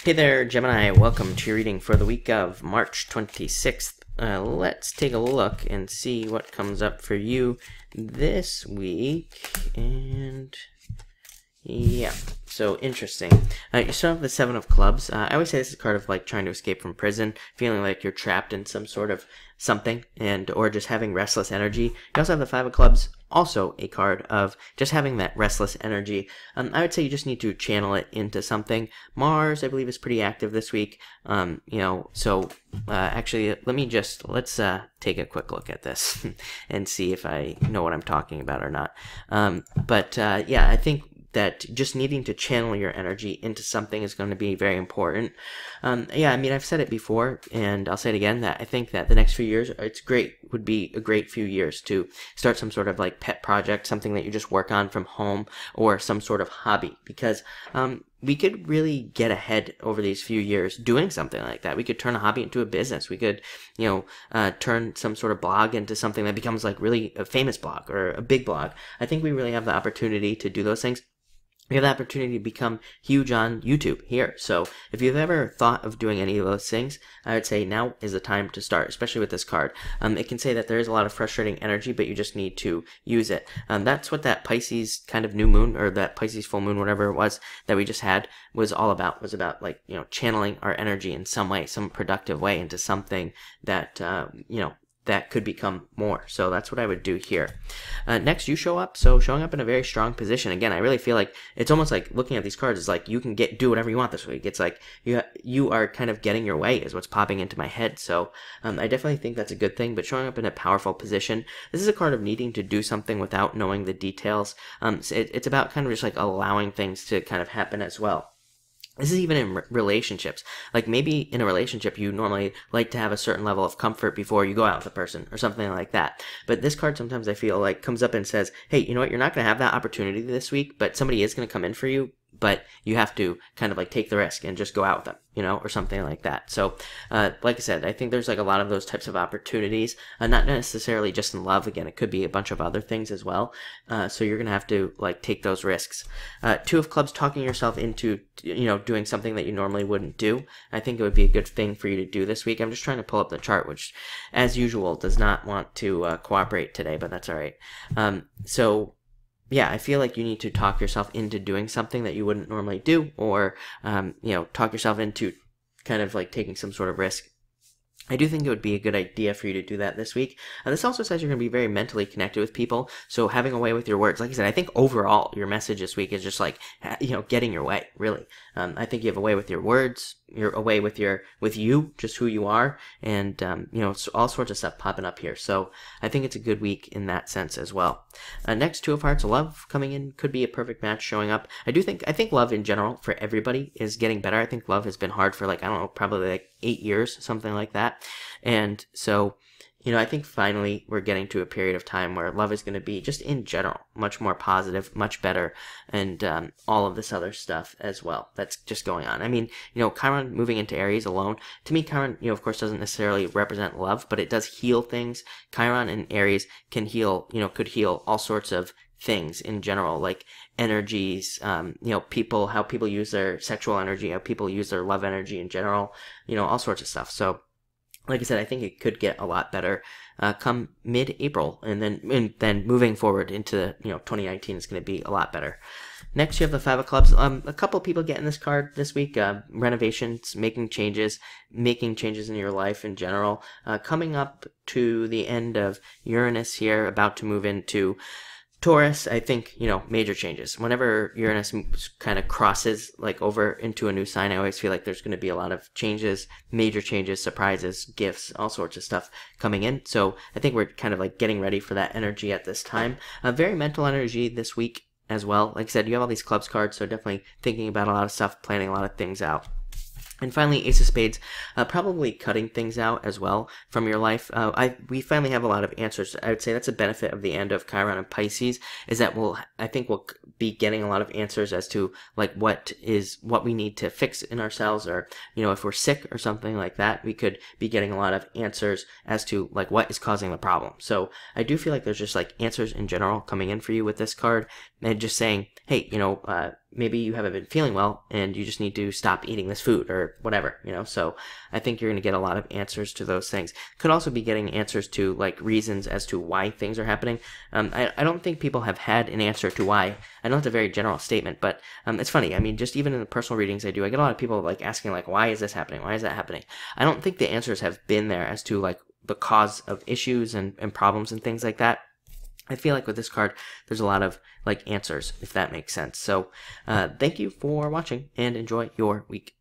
Hey there, Gemini. Welcome to your reading for the week of March 26th. Let's take a look and see what comes up for you this week. And yeah, so interesting. You still have the Seven of Clubs. I always say this is a card of like trying to escape from prison, feeling like you're trapped in some sort of something, or just having restless energy. You also have the Five of Clubs, also a card of just having that restless energy. I would say you just need to channel it into something. Mars, I believe, is pretty active this week. Actually, let's take a quick look at this and see if I know what I'm talking about or not. Yeah, I think that just needing to channel your energy into something is going to be very important. Yeah, I mean, I've said it before, and I'll say it again, that I think that the next few years, would be a great few years to start some sort of like pet project, something that you just work on from home, or some sort of hobby, because we could really get ahead over these few years doing something like that. We could turn a hobby into a business. We could, turn some sort of blog into something that becomes like really a famous blog or a big blog. I think we really have the opportunity to do those things. We have the opportunity to become huge on YouTube here. So if you've ever thought of doing any of those things, I would say now is the time to start, especially with this card. It can say that there is a lot of frustrating energy, but you just need to use it. That's what that Pisces kind of new moon, or that Pisces full moon, whatever it was that we just had, was all about. Was about like, channeling our energy in some way, some productive way into something that, that could become more. So that's what I would do here. Next, you show up. So showing up in a very strong position. Again, I really feel like it's almost like looking at these cards is like you can do whatever you want this week. It's like you are kind of getting your way is what's popping into my head. So I definitely think that's a good thing. But showing up in a powerful position, this is a card of needing to do something without knowing the details. It's about kind of just like allowing things to kind of happen as well. This is even in relationships. Like maybe in a relationship, you normally like to have a certain level of comfort before you go out with a person or something like that. But this card sometimes I feel like comes up and says, hey, you know what? You're not going to have that opportunity this week, but somebody is going to come in for you. But you have to kind of like take the risk and just go out with them, or something like that. So, like I said, I think there's like a lot of those types of opportunities, not necessarily just in love. Again, it could be a bunch of other things as well. So you're going to have to like take those risks. Two of Clubs, talking yourself into, doing something that you normally wouldn't do. I think it would be a good thing for you to do this week. I'm just trying to pull up the chart, which as usual does not want to cooperate today, but that's all right. Yeah, I feel like you need to talk yourself into doing something that you wouldn't normally do, or, talk yourself into kind of like taking some sort of risk. I do think it would be a good idea for you to do that this week. This also says you're going to be very mentally connected with people, so having a way with your words. Like I said, I think overall your message this week is just like, getting your way, really. I think you have a way with your words, you're a way with you, just who you are, and, all sorts of stuff popping up here. So I think it's a good week in that sense as well. Next, Two of Hearts, love coming in, could be a perfect match showing up. I think love in general for everybody is getting better. I think love has been hard for probably like 8 years, something like that. And so, I think finally we're getting to a period of time where love is going to be just in general much more positive, much better, and all of this other stuff as well that's just going on. I mean, Chiron moving into Aries alone, to me, Chiron, of course, doesn't necessarily represent love, but it does heal things. Chiron and Aries can heal, could heal all sorts of things in general, like energies, how people use their sexual energy, how people use their love energy in general, all sorts of stuff. So, like I said, I think it could get a lot better come mid-April, and then moving forward into 2019 is going to be a lot better. Next, you have the Five of Clubs. A couple people getting this card this week. Renovations, making changes in your life in general. Coming up to the end of Uranus here, about to move into Taurus, I think, major changes. Whenever Uranus kind of crosses like over into a new sign, I always feel like there's going to be a lot of changes, major changes, surprises, gifts, all sorts of stuff coming in. So I think we're kind of like getting ready for that energy at this time. Very mental energy this week as well. Like I said, you have all these clubs cards, so definitely thinking about a lot of stuff, planning a lot of things out. And finally, Ace of Spades, probably cutting things out as well from your life. We finally have a lot of answers. I would say that's a benefit of the end of Chiron and Pisces, is that I think we'll be getting a lot of answers as to like what we need to fix in ourselves, or if we're sick or something like that, we could be getting a lot of answers as to like what is causing the problem. So I do feel like there's just like answers in general coming in for you with this card, and just saying, hey, maybe you haven't been feeling well and you just need to stop eating this food or whatever, so I think you're going to get a lot of answers to those things. Could also be getting answers to like reasons as to why things are happening. I don't think people have had an answer to why. I know it's a very general statement, but it's funny. I mean, just even in the personal readings I do, I get a lot of people like asking like, why is this happening? Why is that happening? I don't think the answers have been there as to like the cause of issues and problems and things like that. I feel like with this card, there's a lot of like answers, if that makes sense. So thank you for watching and enjoy your week.